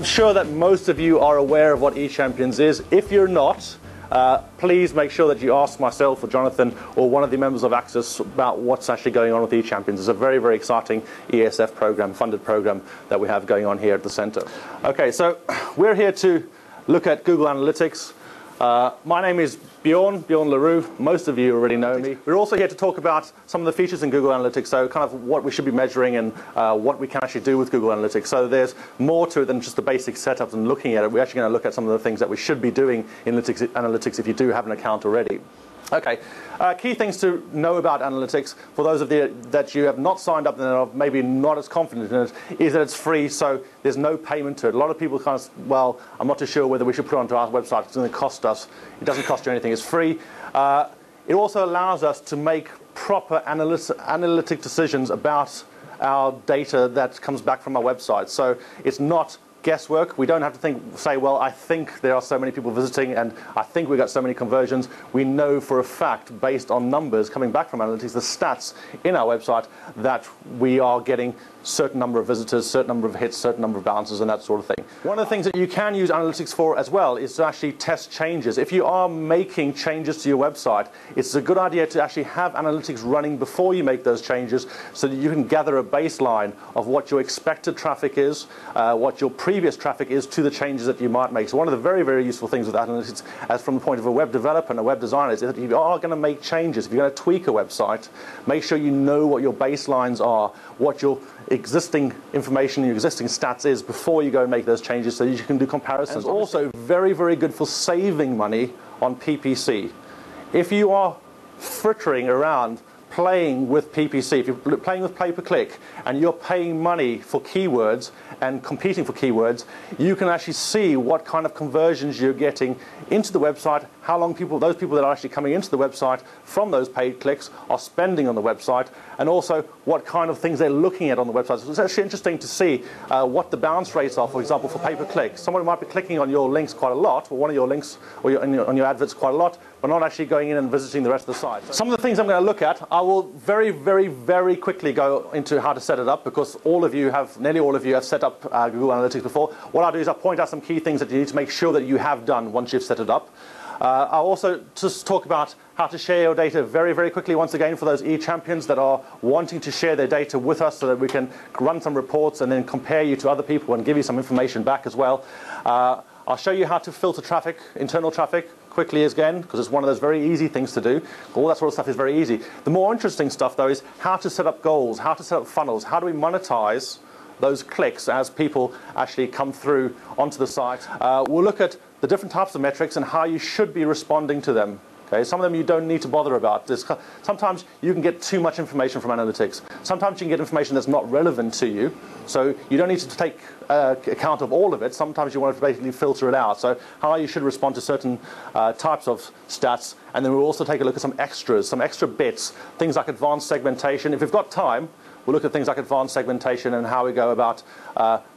sure that most of you are aware of what eChampions is. If you're not, please make sure that you ask myself or Jonathan or one of the members of Access about what's actually going on with eChampions. It's a very, very exciting ESF program, funded program that we have going on here at the center. Okay, so we're here to look at Google Analytics. My name is Bjorn LaRue. Most of you already know me. We're also here to talk about some of the features in Google Analytics, so kind of what we should be measuring and what we can actually do with Google Analytics. So there's more to it than just the basic setup and looking at it. We're actually going to look at some of the things that we should be doing in analytics if you do have an account already. Okay, key things to know about analytics for those of you that you have not signed up and are maybe not as confident in it is that it's free, so there's no payment to it. A lot of people kind of, well, I'm not too sure whether we should put it onto our website. It's going to cost us. It doesn't cost you anything. It's free. It also allows us to make proper analytic decisions about our data that comes back from our website. So it's not guesswork. We don't have to say, well, I think there are so many people visiting and I think we got so many conversions. We know for a fact, based on numbers coming back from analytics, the stats in our website, that we are getting certain number of visitors, certain number of hits, certain number of bounces, and that sort of thing. One of the things that you can use analytics for as well is to actually test changes. If you are making changes to your website, it's a good idea to actually have analytics running before you make those changes so that you can gather a baseline of what your expected traffic is, what your previous traffic is to the changes that you might make. So one of the very, very useful things with analytics, as from the point of a web developer and a web designer, is that if you are going to make changes, if you're going to tweak a website, make sure you know what your baselines are, what your existing information, your existing stats is before you go and make those changes so that you can do comparisons. And also very, very good for saving money on PPC. If you are frittering around playing with PPC, if you're playing with pay-per-click and you're paying money for keywords and competing for keywords, you can actually see what kind of conversions you're getting into the website, how long those people that are actually coming into the website from those paid clicks are spending on the website, and also what kind of things they're looking at on the website. So it's actually interesting to see what the bounce rates are, for example, for pay-per-click. Someone might be clicking on your links quite a lot, or one of your links or on your adverts quite a lot, but not actually going in and visiting the rest of the site. So some of the things I'm going to look at, I will very, very, very quickly go into how to set it up, because nearly all of you have set up Google Analytics before. What I'll do is I'll point out some key things that you need to make sure that you have done once you've set it up. I'll also just talk about how to share your data very, very quickly, once again, for those eChampions that are wanting to share their data with us so that we can run some reports and then compare you to other people and give you some information back as well. I'll show you how to filter traffic, internal traffic, quickly again, because it's one of those very easy things to do. All that sort of stuff is very easy. The more interesting stuff, though, is how to set up goals, how to set up funnels, how do we monetize those clicks as people actually come through onto the site. We'll look at the different types of metrics and how you should be responding to them. Okay, some of them you don't need to bother about. Sometimes you can get too much information from analytics. Sometimes you can get information that's not relevant to you, so you don't need to take account of all of it. Sometimes you want to basically filter it out. So how you should respond to certain types of stats, and then we'll also take a look at some extras, some extra bits, things like advanced segmentation. If we've got time, we'll look at things like advanced segmentation and how we go about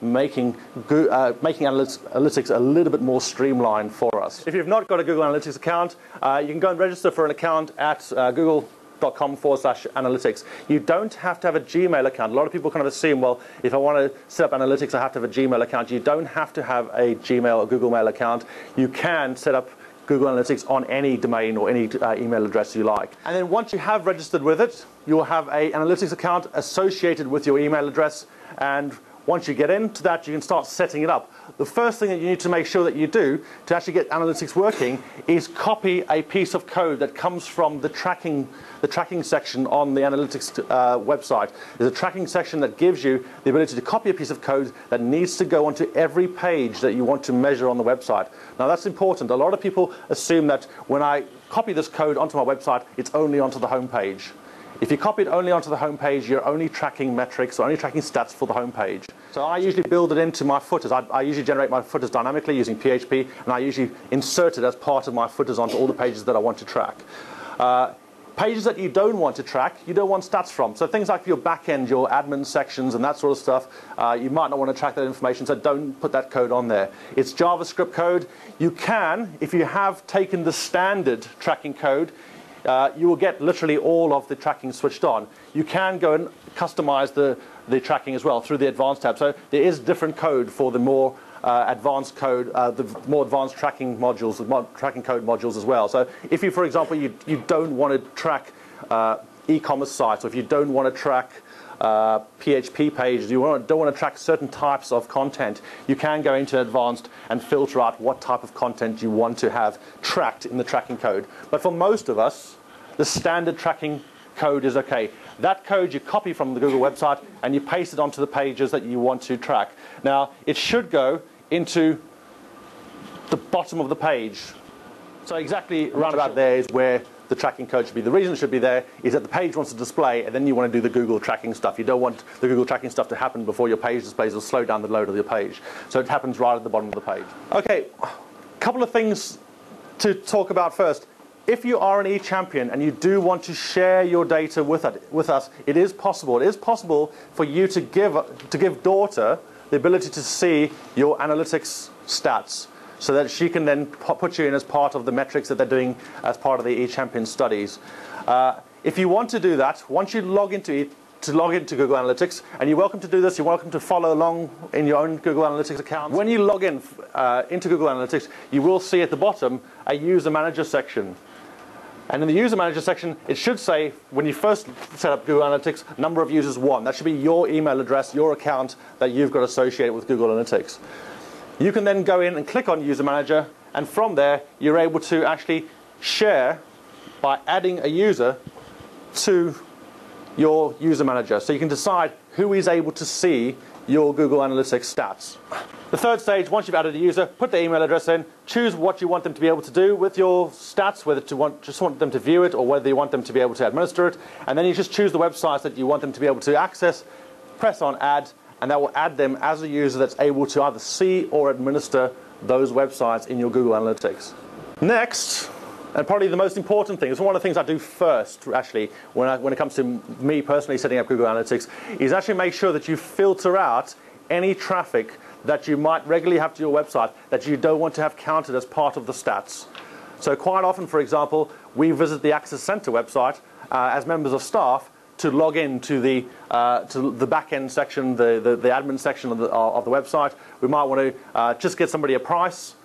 making analytics a little bit more streamlined for us. If you've not got a Google Analytics account, you can go and register for an account at google.com/analytics. You don't have to have a Gmail account. A lot of people kind of assume, well, if I want to set up analytics, I have to have a Gmail account. You don't have to have a Gmail or Google Mail account. You can set up Google Analytics on any domain or any email address you like. And then once you have registered with it, you'll have an analytics account associated with your email address, and once you get into that, you can start setting it up. The first thing that you need to make sure that you do to actually get analytics working is copy a piece of code that comes from the tracking section on the analytics website. There's a tracking section that gives you the ability to copy a piece of code that needs to go onto every page that you want to measure on the website. Now that's important. A lot of people assume that when I copy this code onto my website, it's only onto the home page. If you copy it only onto the home page, you're only tracking metrics or only tracking stats for the home page. So I usually build it into my footers. I usually generate my footers dynamically using PHP, and I usually insert it as part of my footers onto all the pages that I want to track. Pages that you don't want to track, you don't want stats from. So things like your backend, your admin sections and that sort of stuff, you might not want to track that information, so don't put that code on there. It's JavaScript code. You can, if you have taken the standard tracking code, you will get literally all of the tracking switched on. You can go and customize the tracking as well through the advanced tab. So there is different code for the more advanced code, the more advanced tracking modules, tracking code modules as well. So if you, for example, you don't want to track e-commerce sites, or if you don't want to track PHP pages, you don't want to track certain types of content, you can go into advanced and filter out what type of content you want to have tracked in the tracking code. But for most of us, the standard tracking code is okay. That code you copy from the Google website and you paste it onto the pages that you want to track. Now, it should go into the bottom of the page. So exactly around about there is where the tracking code should be. The reason it should be there is that the page wants to display, and then you want to do the Google tracking stuff. You don't want the Google tracking stuff to happen before your page displays or slow down the load of your page. So it happens right at the bottom of the page. Okay, a couple of things to talk about first. If you are an eChampion and you do want to share your data with us, it is possible. It is possible for you to give daughter the ability to see your analytics stats, so that she can then put you in as part of the metrics that they're doing as part of the eChampions studies. If you want to do that, once you log into Google Analytics, and you're welcome to do this, you're welcome to follow along in your own Google Analytics account. When you log in into Google Analytics, you will see at the bottom a user manager section. And in the user manager section, it should say, when you first set up Google Analytics, number of users 1. That should be your email address, your account that you've got associated with Google Analytics. You can then go in and click on User Manager, and from there, you're able to actually share by adding a user to your User Manager. So you can decide who is able to see your Google Analytics stats. The third stage, once you've added a user, put the email address in, choose what you want them to be able to do with your stats, whether just want them to view it or whether you want them to be able to administer it, and then you just choose the websites that you want them to be able to access, press on Add, and that will add them as a user that's able to either see or administer those websites in your Google Analytics. Next, and probably the most important thing, it's one of the things I do first, actually, when it comes to me personally setting up Google Analytics, is actually make sure that you filter out any traffic that you might regularly have to your website that you don't want to have counted as part of the stats. So quite often, for example, we visit the Access Center website as members of staff to log in to the back-end section, the admin section of the website. We might want to just get somebody a price,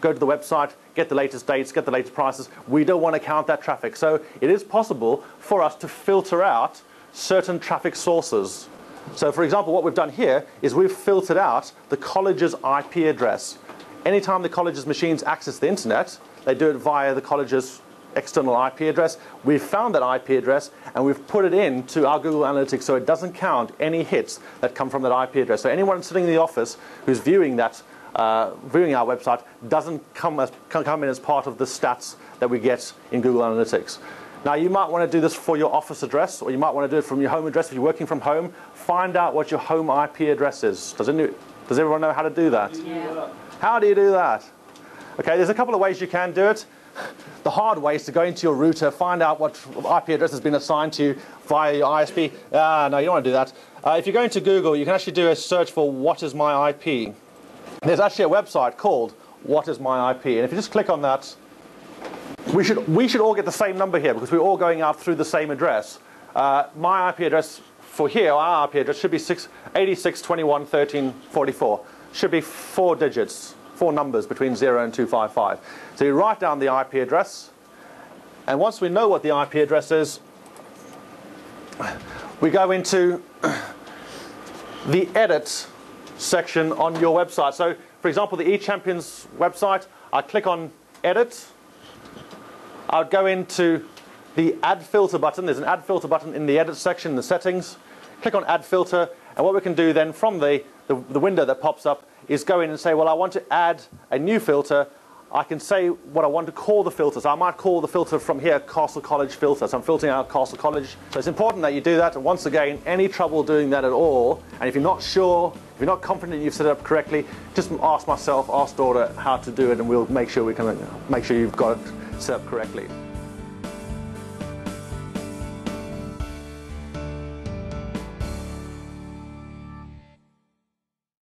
go to the website, get the latest dates, get the latest prices. We don't want to count that traffic. So it is possible for us to filter out certain traffic sources. So for example, what we've done here is we've filtered out the college's IP address. Anytime the college's machines access the internet, they do it via the college's external IP address. We've found that IP address and we've put it into our Google Analytics so it doesn't count any hits that come from that IP address. So anyone sitting in the office who's viewing that, viewing our website doesn't come in as part of the stats that we get in Google Analytics. Now you might want to do this for your office address, or you might want to do it from your home address if you're working from home. Find out what your home IP address is. Does everyone know how to do that? Yeah. How do you do that? Okay, there's a couple of ways you can do it. The hard way is to go into your router, find out what IP address has been assigned to you via your ISP. No, you don't want to do that. If you go into Google, you can actually do a search for what is my IP. There's actually a website called What is my IP, and if you just click on that, we should all get the same number here because we're all going out through the same address. My IP address for here, our IP address should be 86.21.13.44. Should be 4 digits, 4 numbers between 0 and 255. So you write down the IP address, and once we know what the IP address is, we go into the edit section on your website. So for example, the eChampions website, I click on edit. I would go into the add filter button. There's an add filter button in the edit section, the settings. Click on add filter, and what we can do then from the window that pops up is go in and say, well, I want to add a new filter. I can say what I want to call the filter. So I might call the filter from here Castle College filter. So I'm filtering out Castle College. So it's important that you do that. And once again, any trouble doing that at all, and if you're not sure, if you're not confident you've set it up correctly, just ask myself, ask daughter how to do it, and we'll make sure you've got it set up correctly.